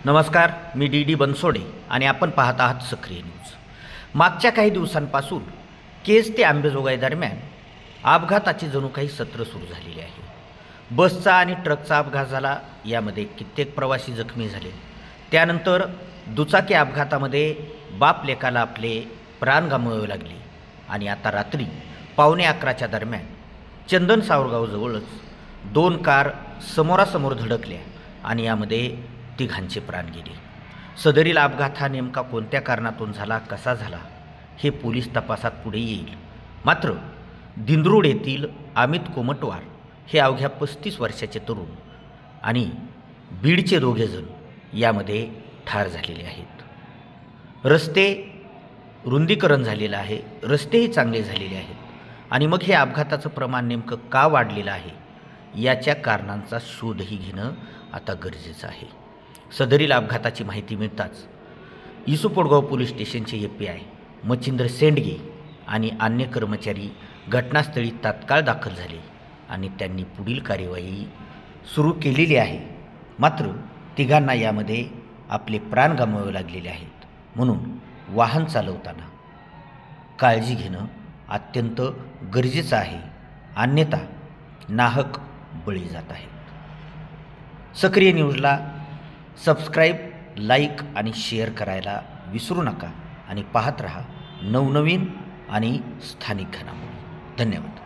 नमस्कार, मी डी बनसोडे आणि आपण पाहत आहात सक्रिय न्यूज। मागच्या काही दिवसांपासून केज ते आंबेजोगाई दरम्यान अपघाताचे जणू काही सत्र सुरू झालेले आहे। बसचा आणि ट्रकचा अपघात झाला, यामध्ये कित्येक प्रवासी जखमी झाले। त्यानंतर दुचाकी अपघातामध्ये बाप लेकाला आपले प्राण गमवावे लागले आणि आता रात्री 11:15च्या दरम्यान चंदन सावरगावजवळच 2 कार समोरासमोर धडकल्या आणि यामध्ये तिघांचे प्राण गेले। सदरील अपघात हा नेमका कोणत्या कारणातून झाला, कसा झाला, हे पोलीस तपासात पुढे येईल। मात्र दिंद्रोड येथील अमित कोमटवार हे अवघ्या 35 वर्षाचे तरुण आणि बीडचे 2 जण यामध्ये ठार झालेले आहेत। रस्ते रुंदीकरण झालेलं आहे, रस्तेही चांगले झालेले आहेत आणि मग हे अपघाताचं प्रमाण नेमकं का वाढलेलं आहे याच्या कारणांचा शोधही घेणं आता गरजेचं आहे। सदरील अपघाताची माहिती मिळताच इसुपोडगाव पोलीस स्टेशनचे एपीआय मच्छिंद्र सेंडगे आणि अन्य कर्मचारी घटनास्थळी तात्काळ दाखल झाले आणि त्यांनी पुढील कार्यवाही सुरू केलेली आहे। मात्र तिघांना यामध्ये आपले प्राण गमवावे लागलेले आहेत, म्हणून वाहन चालवताना काळजी घेणं अत्यंत गरजेचं आहे, अन्यथा नाहक बळी जात आहेत। सक्रिय न्यूजला सबस्क्राईब, लाईक आणि शेअर करायला विसरू नका आणि पाहत रहा नवनवीन आणि स्थानिक घडामोडी। धन्यवाद।